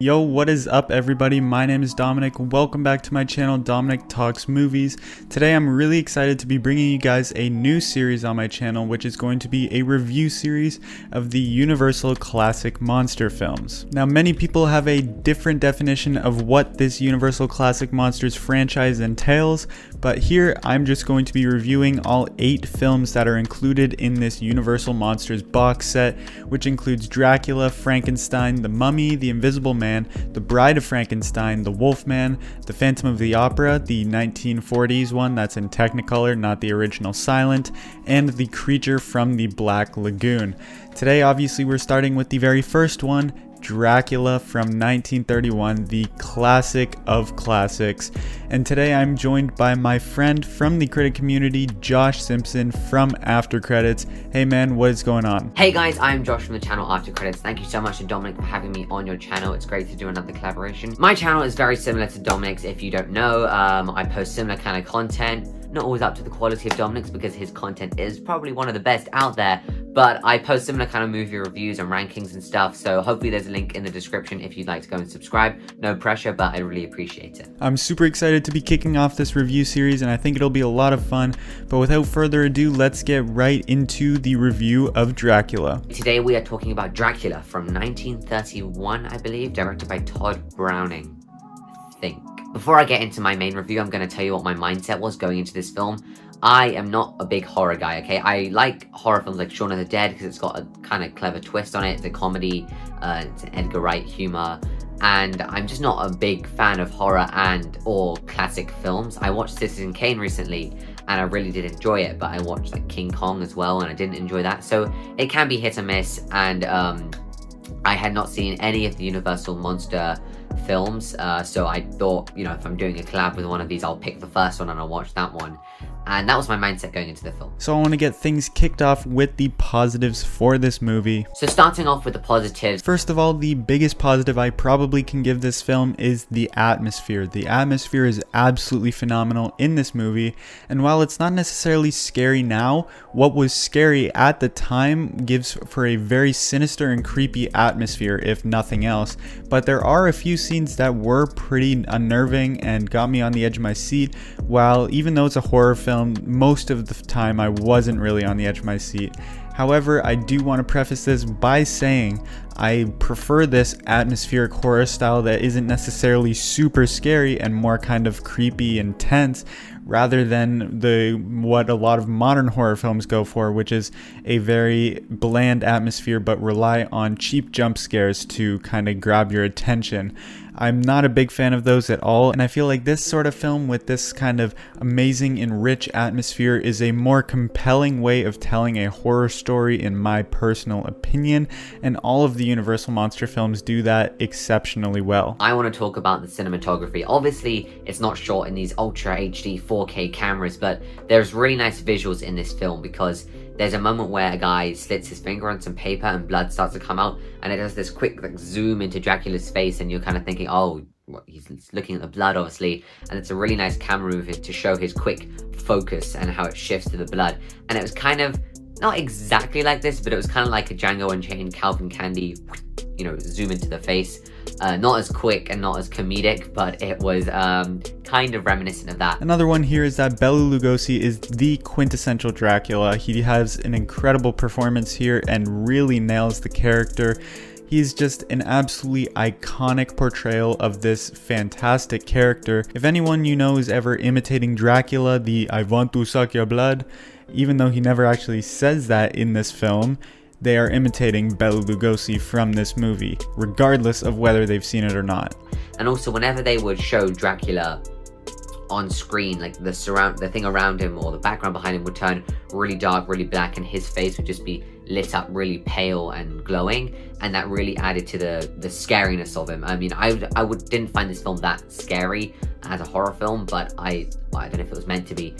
Yo, what is up everybody? My name is Dominic. Welcome back to my channel, Dominic Talks Movies. Today I'm really excited to be bringing you guys a new series on my channel, which is going to be a review series of the Universal Classic Monster films. Now, many people have a different definition of what this Universal Classic Monsters franchise entails, but here I'm just going to be reviewing all 8 films that are included in this Universal Monsters box set, which includes Dracula, Frankenstein, The Mummy, The Invisible Man, The Bride of Frankenstein, The Wolfman, The Phantom of the Opera, the 1940s one that's in Technicolor, not the original silent, and The Creature from the Black Lagoon. Today, obviously, we're starting with the very first one, Dracula from 1931, the classic of classics. And today I'm joined by my friend from the critic community, Josh Simpson from After Credits. Hey man, what is going on? Hey guys, I'm Josh from the channel After Credits. Thank you so much to Dominic for having me on your channel. It's great to do another collaboration. My channel is very similar to Dominic's. If you don't know, I post similar kind of content. Not always up to the quality of Dominic's because his content is probably one of the best out there, but I post similar kind of movie reviews and rankings and stuff, so hopefully there's a link in the description if you'd like to go and subscribe. No pressure, but I really appreciate it. I'm super excited to be kicking off this review series, and I think it'll be a lot of fun, but without further ado, let's get right into the review of Dracula. Today we are talking about Dracula from 1931, I believe, directed by Todd Browning, I think. Before I get into my main review, I'm going to tell you what my mindset was going into this film. I am not a big horror guy, okay? I like horror films like Shaun of the Dead because it's got a kind of clever twist on it. It's a comedy, it's an Edgar Wright humor, and I'm just not a big fan of horror or classic films. I watched Citizen Kane recently, and I really did enjoy it, but I watched like King Kong as well, and I didn't enjoy that. So it can be hit or miss, and I had not seen any of the Universal Monster films, so I thought, you know, if I'm doing a collab with one of these, I'll pick the first one and I'll watch that one. And that was my mindset going into the film. So I want to get things kicked off with the positives for this movie. So starting off with the positives. First of all, the biggest positive I probably can give this film is the atmosphere. The atmosphere is absolutely phenomenal in this movie, and while it's not necessarily scary now, what was scary at the time gives for a very sinister and creepy atmosphere, if nothing else. But there are a few scenes that were pretty unnerving and got me on the edge of my seat, while even though it's a horror film, most of the time I wasn't really on the edge of my seat. However, I do want to preface this by saying I prefer this atmospheric horror style that isn't necessarily super scary and more kind of creepy and tense, rather than what a lot of modern horror films go for, which is a very bland atmosphere but rely on cheap jump scares to kind of grab your attention. I'm not a big fan of those at all, and I feel like this sort of film with this kind of amazing and rich atmosphere is a more compelling way of telling a horror story in my personal opinion, and all of the Universal Monster films do that exceptionally well. I want to talk about the cinematography. Obviously, it's not shot in these Ultra HD 4K cameras, but there's really nice visuals in this film because there's a moment where a guy slits his finger on some paper and blood starts to come out, and it does this quick like zoom into Dracula's face, and you're kind of thinking, oh, he's looking at the blood, obviously, and it's a really nice camera move to show his quick focus and how it shifts to the blood. And it was kind of not exactly like this, but it was kind of like a Django Unchained Calvin Candy, you know, zoom into the face. Not as quick and not as comedic, but it was kind of reminiscent of that. Another one here is that Bela Lugosi is the quintessential Dracula. He has an incredible performance here and really nails the character. He's just an absolutely iconic portrayal of this fantastic character. If anyone you know is ever imitating Dracula, the "I want to suck your blood," even though he never actually says that in this film, they are imitating Bela Lugosi from this movie, regardless of whether they've seen it or not. And also, whenever they would show Dracula on screen, like the thing around him or the background behind him would turn really dark, really black, and his face would just be lit up really pale and glowing, and that really added to the scariness of him. I mean, I didn't find this film that scary as a horror film, but I don't know if it was meant to be,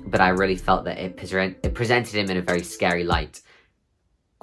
but I really felt that it presented him in a very scary light.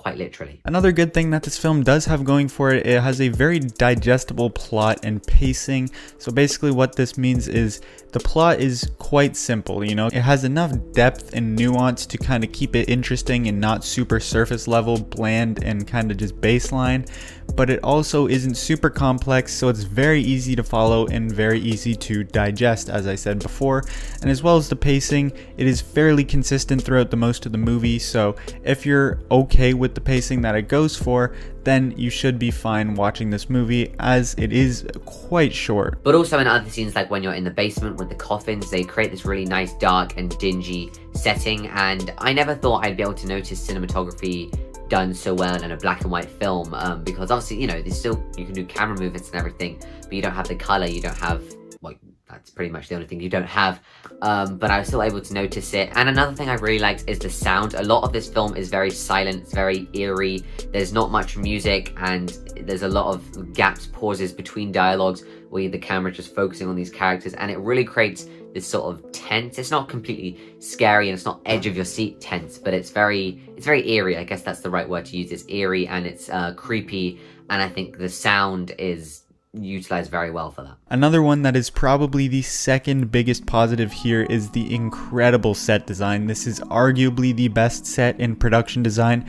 quite literally. Another good thing that this film does have going for it, it has a very digestible plot and pacing. So basically what this means is the plot is quite simple, you know, it has enough depth and nuance to kind of keep it interesting and not super surface level, bland, and kind of just baseline, but it also isn't super complex, so it's very easy to follow and very easy to digest, as I said before. And as well as the pacing, it is fairly consistent throughout the most of the movie, so if you're okay with the pacing that it goes for, then you should be fine watching this movie, as it is quite short. But also in other scenes, like when you're in the basement with the coffins, they create this really nice dark and dingy setting, and I never thought I'd be able to notice cinematography done so well in a black and white film, because obviously, you know, there's still, you can do camera movements and everything, but you don't have the color, you don't have, well, that's pretty much the only thing you don't have, but I was still able to notice it. And another thing I really liked is the sound. A lot of this film is very silent, it's very eerie, there's not much music, and there's a lot of gaps, pauses between dialogues where the camera's just focusing on these characters, and it really creates this sort of tense, it's not completely scary and it's not edge of your seat tense, but it's very eerie. I guess that's the right word to use. It's eerie and it's creepy, and I think the sound is utilized very well for that. Another one that is probably the second biggest positive here is the incredible set design. This is arguably the best set in production design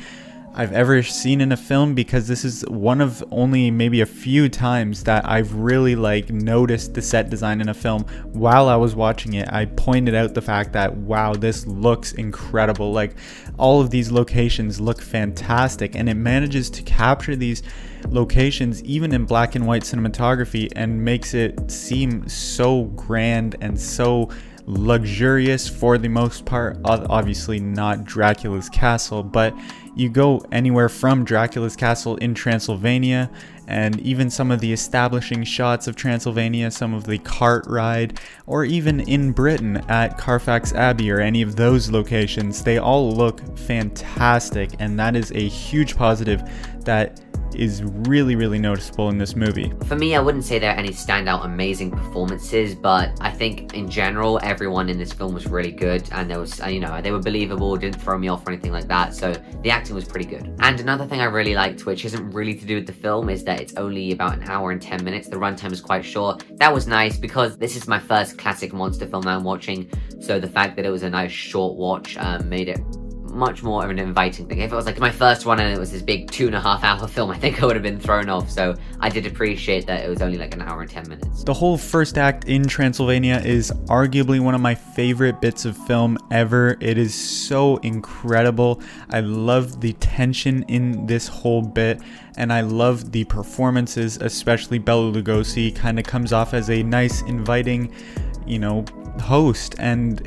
I've ever seen in a film, because this is one of only maybe a few times that I've really noticed the set design in a film. While I was watching it, I pointed out the fact that, wow, this looks incredible. Like, all of these locations look fantastic, and it manages to capture these locations even in black and white cinematography and makes it seem so grand and so luxurious for the most part. Obviously not Dracula's castle, but you go anywhere from Dracula's castle in Transylvania, and even some of the establishing shots of Transylvania, some of the cart ride, or even in Britain at Carfax Abbey or any of those locations, they all look fantastic, and that is a huge positive that is really, really noticeable in this movie. For me, I wouldn't say there are any standout amazing performances, but I think in general, everyone in this film was really good, and there was, you know, they were believable, didn't throw me off or anything like that, so the acting was pretty good. And another thing I really liked, which isn't really to do with the film, is that it's only about an hour and 10 minutes. The runtime is quite short. That was nice, because this is my first classic monster film that I'm watching, so the fact that it was a nice short watch made it much more of an inviting thing. If it was like my first one and it was this big 2.5 hour film, I think I would have been thrown off. So I did appreciate that it was only like an hour and 10 minutes. The whole first act in Transylvania is arguably one of my favorite bits of film ever. It is so incredible. I love the tension in this whole bit, and I love the performances, especially Bela Lugosi kind of comes off as a nice, inviting, you know, host, and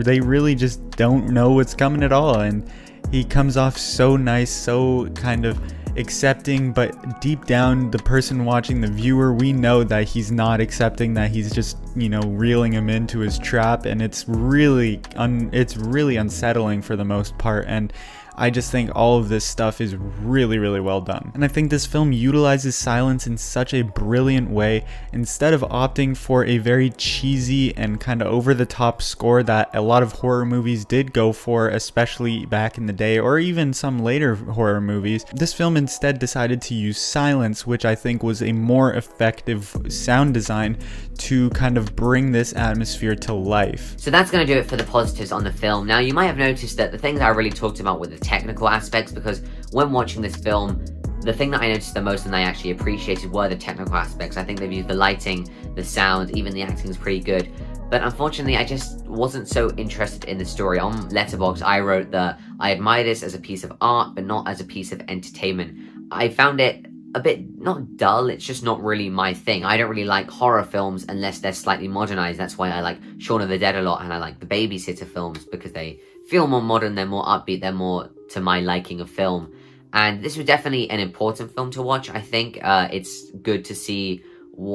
they really just don't know what's coming at all, and he comes off so nice, so kind of accepting, but deep down, the person watching, the viewer, we know that he's not accepting, that he's just, you know, reeling him into his trap, and it's really unsettling for the most part. And I just think all of this stuff is really, really well done. And I think this film utilizes silence in such a brilliant way. Instead of opting for a very cheesy and kind of over-the-top score that a lot of horror movies did go for, especially back in the day, or even some later horror movies, this film instead decided to use silence, which I think was a more effective sound design to kind of bring this atmosphere to life. So that's going to do it for the positives on the film. Now, you might have noticed that the thing that I really talked about were the technical aspects, because when watching this film, the thing that I noticed the most and I actually appreciated were the technical aspects. I think they've used the lighting, the sound, even the acting is pretty good. But unfortunately, I just wasn't so interested in the story. On Letterboxd, I wrote that I admire this as a piece of art, but not as a piece of entertainment. I found it a bit, not dull, it's just not really my thing. I don't really like horror films unless they're slightly modernized. That's why I like Shaun of the Dead a lot, and I like the Babysitter films, because they feel more modern, they're more upbeat, they're more to my liking of film. And this was definitely an important film to watch. I think it's good to see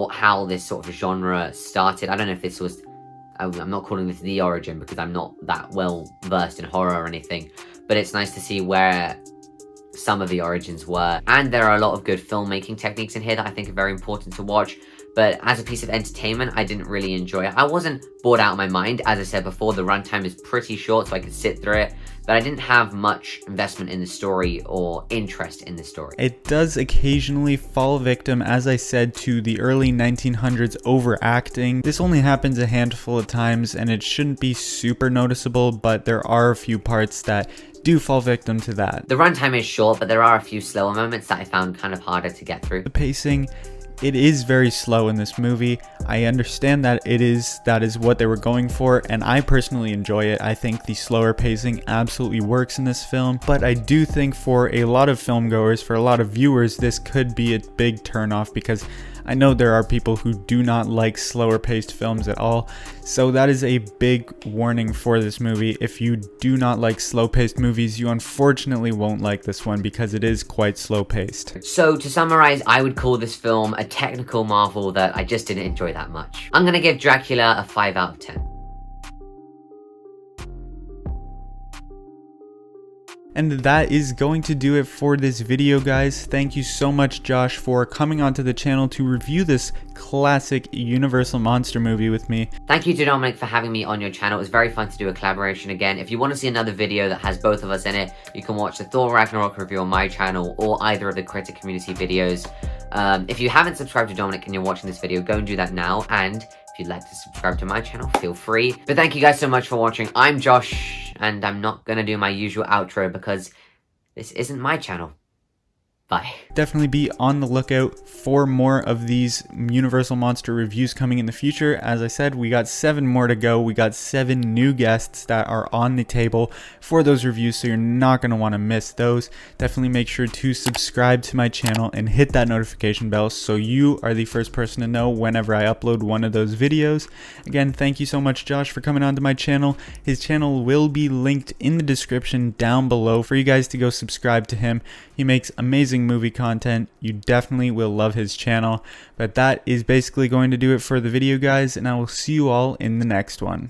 how this sort of genre started. I don't know if this was, I'm not calling this the origin because I'm not that well versed in horror or anything, but it's nice to see where some of the origins were. And there are a lot of good filmmaking techniques in here that I think are very important to watch. but as a piece of entertainment, I didn't really enjoy it. I wasn't bored out of my mind. As I said before, the runtime is pretty short, so I could sit through it, but I didn't have much investment in the story or interest in the story. It does occasionally fall victim, as I said, to the early 1900s overacting. This only happens a handful of times, and it shouldn't be super noticeable, but there are a few parts that do fall victim to that. The runtime is short, but there are a few slower moments that I found kind of harder to get through. The pacing, it is very slow in this movie. I understand that that is what they were going for, and I personally enjoy it. I think the slower pacing absolutely works in this film, but I do think for a lot of film goers, for a lot of viewers, this could be a big turnoff, because I know there are people who do not like slower paced films at all, so that is a big warning for this movie. If you do not like slow paced movies, you unfortunately won't like this one, because it is quite slow paced. So to summarize, I would call this film a technical marvel that I just didn't enjoy that much. I'm gonna give Dracula a 5 out of 10. And that is going to do it for this video, guys. Thank you so much, Josh, for coming onto the channel to review this classic Universal monster movie with me. Thank you to Dominic for having me on your channel. It was very fun to do a collaboration again. If you want to see another video that has both of us in it, you can watch the Thor Ragnarok review on my channel or either of the Critic Community videos. If you haven't subscribed to Dominic and you're watching this video, go and do that now. And if you'd like to subscribe to my channel, feel free. But thank you guys so much for watching. I'm Josh, and I'm not going to do my usual outro because this isn't my channel. Bye. Definitely be on the lookout for more of these Universal Monster reviews coming in the future. As I said, we got 7 more to go. We got 7 new guests that are on the table for those reviews, so you're not going to want to miss those. Definitely make sure to subscribe to my channel and hit that notification bell so you are the first person to know whenever I upload one of those videos. Again, thank you so much, Josh, for coming onto my channel. His channel will be linked in the description down below for you guys to go subscribe to him. He makes amazing movie content. You definitely will love his channel. But that is basically going to do it for the video, guys, and I will see you all in the next one.